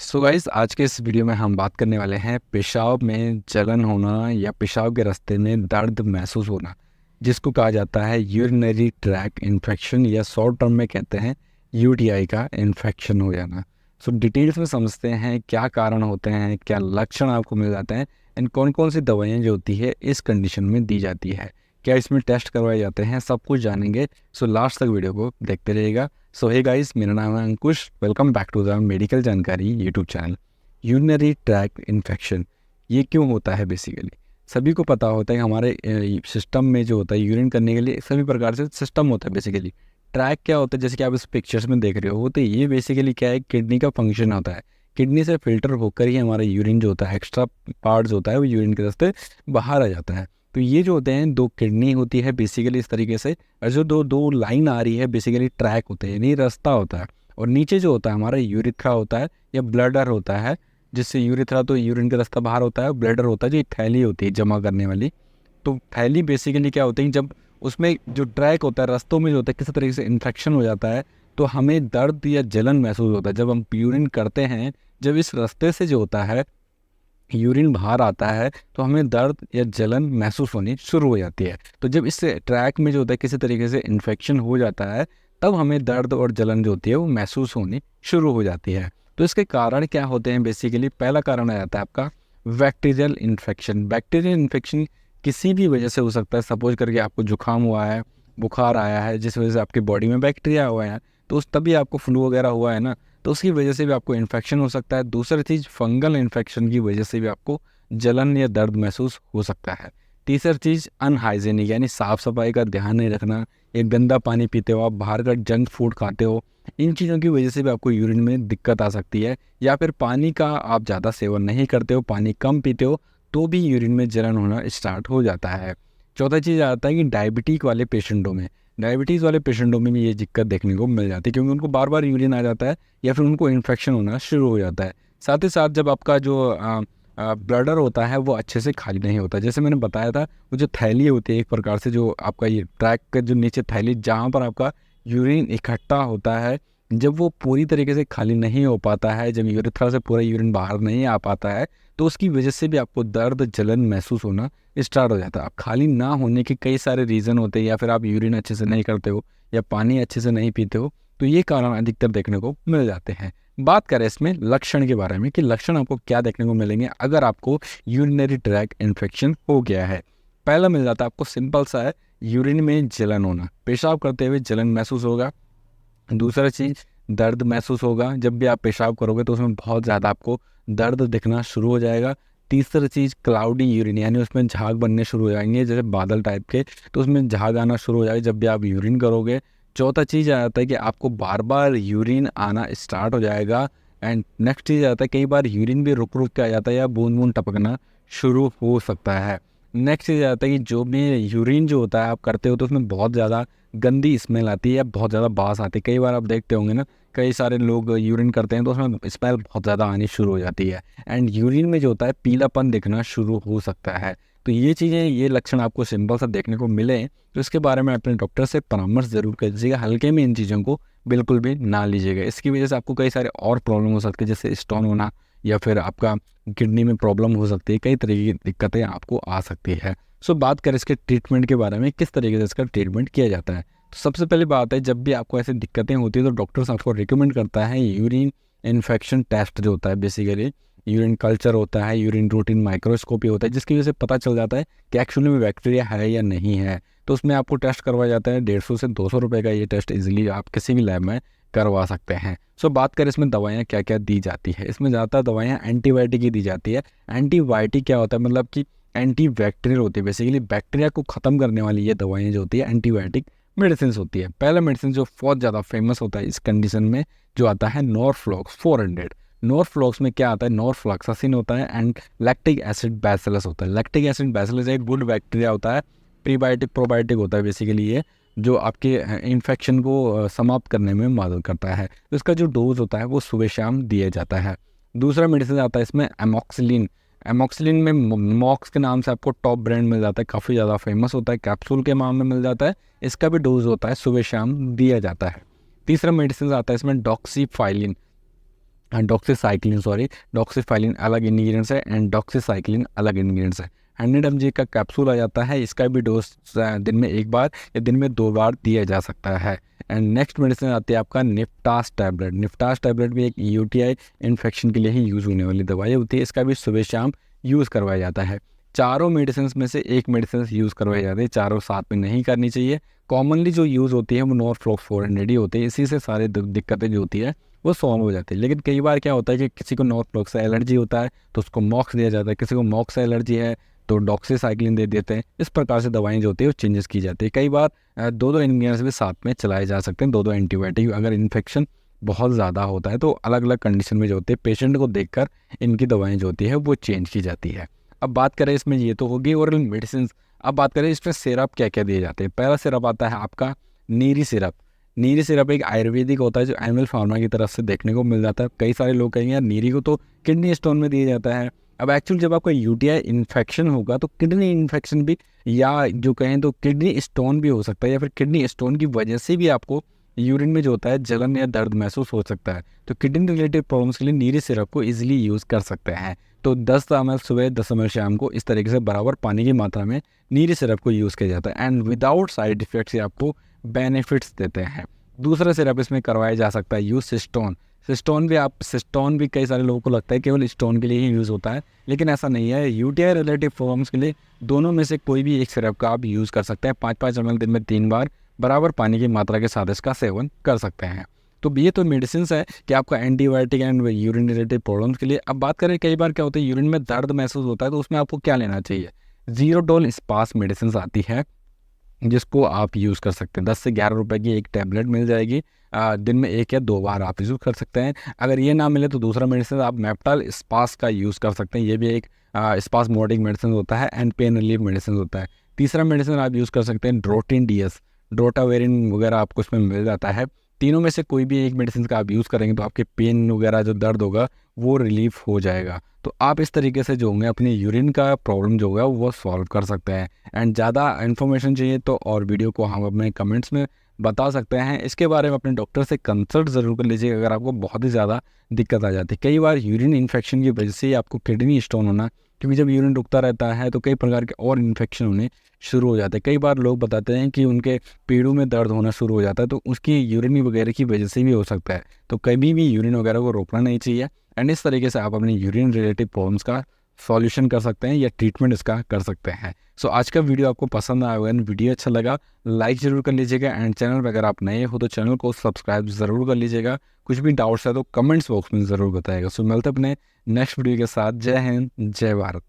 So guys, आज के इस वीडियो में हम बात करने वाले हैं पेशाब में जलन होना या पेशाब के रास्ते में दर्द महसूस होना, जिसको कहा जाता है यूरिनरी ट्रैक इन्फेक्शन या शॉर्ट टर्म में कहते हैं यूटीआई का इन्फेक्शन हो जाना। सो डिटेल्स में समझते हैं क्या कारण होते हैं, क्या लक्षण आपको मिल जाते हैं एंड कौन कौन सी दवाइयाँ जो होती है इस कंडीशन में दी जाती है, क्या इसमें टेस्ट करवाए जाते हैं, सब कुछ जानेंगे। सो लास्ट तक वीडियो को देखते रहिएगा। सो हे गाइस, मेरा नाम है Ankush. Welcome back to the medical जानकारी YouTube channel. Urinary tract infection ये क्यों होता है? बेसिकली सभी को पता होता है कि हमारे सिस्टम में जो होता है यूरिन करने के लिए सभी प्रकार से सिस्टम होता है। बेसिकली ट्रैक क्या होता है, जैसे कि आप इस पिक्चर्स में देख रहे हो, तो ये बेसिकली क्या है, किडनी का फंक्शन होता है। किडनी से फिल्टर होकर ही हमारा यूरिन जो होता है, एक्स्ट्रा पार्ट्स होता है, वो यूरिन के रास्ते बाहर आ जाता है। तो ये जो होते हैं, दो किडनी होती है बेसिकली इस तरीके से, और जो दो दो लाइन आ रही है बेसिकली ट्रैक होते हैं, यानी रास्ता होता है। और नीचे जो होता है हमारा यूरिथ्रा होता है या ब्लडर होता है, जिससे यूरिथ्रा तो यूरिन का रास्ता बाहर होता है, ब्लडर होता है जो एक थैली होती है जमा करने वाली। तो थैली बेसिकली क्या होती है, जब उसमें जो ट्रैक होता है, रास्तों में जो होता है, किसी तरीके से इन्फेक्शन हो जाता है तो हमें दर्द या जलन महसूस होता है। जब हम यूरिन करते हैं, जब इस रास्ते से जो होता है यूरिन बाहर आता है, तो हमें दर्द या जलन महसूस होनी शुरू हो जाती है। तो जब इस ट्रैक में जो होता है किसी तरीके से इन्फेक्शन हो जाता है, तब हमें दर्द और जलन जो होती है वो महसूस होनी शुरू हो जाती है। तो इसके कारण क्या होते हैं? बेसिकली पहला कारण आ जाता है आपका बैक्टीरियल इन्फेक्शन। बैक्टीरियल इन्फेक्शन किसी भी वजह से हो सकता है। सपोज करके आपको जुकाम हुआ है, बुखार आया है, जिस वजह से आपकी बॉडी में बैक्टीरिया हुआ है, तो उस तभी आपको फ्लू वगैरह हुआ है ना, तो उसकी वजह से भी आपको इन्फेक्शन हो सकता है। दूसरी चीज़, फंगल इन्फेक्शन की वजह से भी आपको जलन या दर्द महसूस हो सकता है। तीसरी चीज़, अनहाइजीनिक यानी साफ़ सफाई का ध्यान नहीं रखना, या गंदा पानी पीते हो, आप बाहर का जंक फूड खाते हो, इन चीज़ों की वजह से भी आपको यूरिन में दिक्कत आ सकती है। या फिर पानी का आप ज़्यादा सेवन नहीं करते हो, पानी कम पीते हो, तो भी यूरिन में जलन होना स्टार्ट हो जाता है। चौथा चीज़ आता है कि डायबिटीज़ वाले पेशेंटों में भी ये दिक्कत देखने को मिल जाती है, क्योंकि उनको बार बार यूरिन आ जाता है या फिर उनको इन्फेक्शन होना शुरू हो जाता है। साथ ही साथ जब आपका जो ब्लडर होता है वो अच्छे से खाली नहीं होता, जैसे मैंने बताया था, वो जो थैली होती है एक प्रकार से, जो आपका ये ट्रैक का जो नीचे थैली जहाँ पर आपका यूरिन इकट्ठा होता है, जब वो पूरी तरीके से खाली नहीं हो पाता है, जब यूरिथ्रा से पूरा यूरिन बाहर नहीं आ पाता है, तो उसकी वजह से भी आपको दर्द जलन महसूस होना स्टार्ट हो जाता है। अब खाली ना होने के कई सारे रीज़न होते हैं, या फिर आप यूरिन अच्छे से नहीं करते हो या पानी अच्छे से नहीं पीते हो, तो ये कारण अधिकतर देखने को मिल जाते हैं। बात करें इसमें लक्षण के बारे में कि लक्षण आपको क्या देखने को मिलेंगे अगर आपको यूरिनरी ट्रैक इन्फेक्शन हो गया है। पहला मिल जाता है आपको, सिंपल सा है, यूरिन में जलन होना, पेशाब करते हुए जलन महसूस होगा। दूसरा चीज़, दर्द महसूस होगा, जब भी आप पेशाब करोगे तो उसमें बहुत ज़्यादा आपको दर्द दिखना शुरू हो जाएगा। तीसरा चीज़, क्लाउडी यूरिन, यानी उसमें झाग बनने शुरू हो जाएंगे जैसे बादल टाइप के, तो उसमें झाग आना शुरू हो जाएगा जब भी आप यूरिन करोगे। चौथा चीज़ आ जाता है कि आपको बार बार यूरिन आना स्टार्ट हो जाएगा। एंड नेक्स्ट चीज़ आता है, कई बार यूरिन भी रुक रुक के आ जाता है या बूंद बूंद टपकना शुरू हो सकता है। नेक्स्ट चीज़ आता है कि जो भी यूरिन जो होता है आप करते हो, तो उसमें बहुत ज़्यादा गंदी स्मेल आती है या बहुत ज़्यादा बास आती है। कई बार आप देखते होंगे ना, कई सारे लोग यूरिन करते हैं तो उसमें स्मेल बहुत ज़्यादा आनी शुरू हो जाती है। एंड यूरिन में जो होता है पीलापन दिखना शुरू हो सकता है। तो ये चीज़ें, ये लक्षण आपको सिंपल सा देखने को मिले तो इसके बारे में अपने डॉक्टर से परामर्श ज़रूर कीजिएगा। हल्के में इन चीज़ों को बिल्कुल भी ना लीजिएगा। इसकी वजह से आपको कई सारे और प्रॉब्लम हो सकती है, जैसे स्टोन होना, या फिर आपका किडनी में प्रॉब्लम हो सकती है, कई तरीके की दिक्कतें आपको आ सकती है। सो बात करें इसके ट्रीटमेंट के बारे में, किस तरीके से इसका ट्रीटमेंट किया जाता है। तो सबसे पहली बात है, जब भी आपको ऐसी दिक्कतें होती है तो डॉक्टर्स आपको रिकमेंड करता है यूरिन इन्फेक्शन टेस्ट जो होता है, बेसिकली यूरिन कल्चर होता है, यूरिन रूटीन माइक्रोस्कोपी होता है, जिसकी वजह से पता चल जाता है कि एक्चुअली में बैक्टीरिया है या नहीं है। तो उसमें आपको टेस्ट करवाया जाता है, 150 से 200 रुपये का ये टेस्ट इजीली आप किसी भी लैब में करवा सकते हैं। सो बात करें इसमें दवाइयाँ क्या क्या दी जाती है। इसमें ज़्यादातर दवाइयाँ एंटीबायोटिक ही दी जाती है। एंटीबायोटिक क्या होता है, मतलब कि एंटी बैक्टीरियल होती है, बेसिकली बैक्टीरिया को ख़त्म करने वाली ये दवाइयाँ जो होती है एंटीबायोटिक मेडिसिन होती है। पहला मेडिसिन जो बहुत ज़्यादा फेमस होता है इस कंडीशन में, जो आता है नॉरफ्लॉक्स 400। नॉरफ्लॉक्स में क्या आता है, नॉरफ्लॉक्सासिन होता है एंड लैक्टिक एसिड बैसिलस होता है। लैक्टिक एसिड बैसिलस एक गुड बैक्टीरिया होता है, प्रीबायोटिक प्रोबायोटिक होता है बेसिकली ये, जो आपके इन्फेक्शन को समाप्त करने में मदद करता है। तो इसका जो डोज होता है वो सुबह शाम दिया जाता है। दूसरा मेडिसिन आता है इसमें एमॉक्सिलिन। एमॉक्सिलिन में मॉक्स के नाम से आपको टॉप ब्रांड मिल जाता है, काफ़ी ज़्यादा फेमस होता है, कैप्सूल के नाम में मिल जाता है। इसका भी डोज होता है, सुबह शाम दिया जाता है। तीसरा मेडिसिन आता है इसमें डॉक्सीफाइलिन। डॉक्सीफाइलिन अलग इंग्रेडिएंट्स है एंड डॉक्सीसाइक्लिन अलग इंग्रेडिएंट्स है। 100 mg का कैप्सूल आ जाता है, इसका भी डोज दिन में एक बार या दिन में 2 बार दिया जा सकता है। एंड नेक्स्ट मेडिसिन आती है आपका निफ्टास टैबलेट। निफ्टास टैबलेट भी एक यूटीआई इन्फेक्शन के लिए ही यूज़ होने वाली दवाई होती है, इसका भी सुबह शाम यूज़ करवाया जाता है। चारों मेडिसिन में से एक मेडिसिन यूज़ करवाई जाती है, चारों साथ में नहीं करनी चाहिए। कॉमनली जो यूज़ होती है वो नॉरफ्लॉक्स 400 ही होती है, इसी से सारी दिक्कतें जो होती है वो सॉल्व हो जाती है। लेकिन कई बार क्या होता है कि किसी को नॉरफ्लॉक्स से एलर्जी होता है तो उसको मॉक्स दिया जाता है, किसी को मॉक्स से एलर्जी है तो डॉक्सीसाइक्लिन दे देते हैं। इस प्रकार से दवाएं जो होती है वो चेंजेस की जाती है। कई बार दो इंग्रेडिएंट्स भी साथ में चलाए जा सकते हैं, दो एंटीबायोटिक। अगर इन्फेक्शन बहुत ज़्यादा होता है तो अलग अलग कंडीशन में जो होती है पेशेंट को देखकर इनकी दवाएं जो होती है वो चेंज की जाती है। अब बात करें इसमें, ये तो होगी ओरल मेडिसिन। अब बात करें इसमें सिरप क्या क्या दिए जाते हैं। पहला सिरप आता है आपका नीरी सिरप। नीरी सिरप एक आयुर्वेदिक होता है जो एनिमल फार्मा की तरफ से देखने को मिल जाता है। कई सारे लोग कहेंगे यार नीरी को तो किडनी स्टोन में दिया जाता है। अब एक्चुअली जब आपका यूटीआई इन्फेक्शन होगा तो किडनी इन्फेक्शन भी, या जो कहें तो किडनी स्टोन भी हो सकता है, या फिर किडनी स्टोन की वजह से भी आपको यूरिन में जो होता है जलन या दर्द महसूस हो सकता है। तो किडनी रिलेटेड प्रॉब्लम्स के लिए नीरी सिरप को इजीली यूज़ कर सकते हैं। तो 10 ml सुबह, 10 ml शाम को, इस तरीके से बराबर पानी की मात्रा में नीरी सिरप को यूज़ किया जाता है एंड विदाउट साइड इफेक्ट्स ये आपको बेनिफिट्स देते हैं। दूसरा सिरप इसमें करवाया जा सकता है यूज़ सिस्टोन। सिस्टोन भी कई सारे लोगों को लगता है केवल स्टोन के लिए ही यूज़ होता है, लेकिन ऐसा नहीं है। यूटीआई रिलेटिव प्रॉब्लम्स के लिए दोनों में से कोई भी एक सिरप का आप यूज़ कर सकते हैं। 5-5 ml दिन में 3 बार बराबर पानी की मात्रा के साथ इसका सेवन कर सकते हैं। तो ये तो मेडिसिन है कि आपका antibiotic and urine related problems के लिए। अब बात करें कई बार क्या होता है यूरिन में दर्द महसूस होता है तो उसमें आपको क्या लेना चाहिए। जीरोडोल स्पास मेडिसिन आती है जिसको आप यूज़ कर सकते हैं। 10 से 11 रुपए की एक टैबलेट मिल जाएगी। दिन में 1 या 2 बार आप यूज़ कर सकते हैं। अगर ये ना मिले तो दूसरा मेडिसिन आप मेप्टाल स्पास का यूज़ कर सकते हैं। ये भी एक स्पास मोडिक मेडिसिन होता है एंड पेन रिलीफ मेडिसिन होता है। तीसरा मेडिसिन आप यूज़ कर सकते हैं ड्रोटिन डीएस। ड्रोटावेरिन वगैरह आपको इसमें मिल जाता है। तीनों में से कोई भी एक मेडिसिन का आप यूज़ करेंगे तो आपके पेन वगैरह जो दर्द होगा वो रिलीफ हो जाएगा। तो आप इस तरीके से जो होंगे अपनी यूरिन का प्रॉब्लम जो होगा वो सॉल्व कर सकते हैं। एंड ज़्यादा इन्फॉर्मेशन चाहिए तो और वीडियो को हम अपने कमेंट्स में बता सकते हैं। इसके बारे में अपने डॉक्टर से कंसल्ट ज़रूर कर लीजिएगा अगर आपको बहुत ही ज़्यादा दिक्कत आ जाती है। कई बार यूरिन इन्फेक्शन की वजह से आपको किडनी स्टोन होना, क्योंकि जब यूरिन रुकता रहता है तो कई प्रकार के और इन्फेक्शन होने शुरू हो जाते हैं। कई बार लोग बताते हैं कि उनके पेड़ों में दर्द होना शुरू हो जाता है, तो उसकी यूरिन वगैरह की वजह से भी हो सकता है। तो कभी भी यूरिन वगैरह को रोकना नहीं चाहिए एंड इस तरीके से आप अपनी यूरिन रिलेटेड प्रॉब्लम्स का सॉल्यूशन कर सकते हैं या ट्रीटमेंट इसका कर सकते हैं। सो आज का वीडियो आपको पसंद आया होगा, वीडियो अच्छा लगा लाइक ज़रूर कर लीजिएगा एंड चैनल पर अगर आप नए हो तो चैनल को सब्सक्राइब ज़रूर कर लीजिएगा। कुछ भी डाउट्स है तो कमेंट्स बॉक्स में ज़रूर बताइएगा। सो मिलते हैं अपने नेक्स्ट वीडियो के साथ। जय हिंद, जय भारत।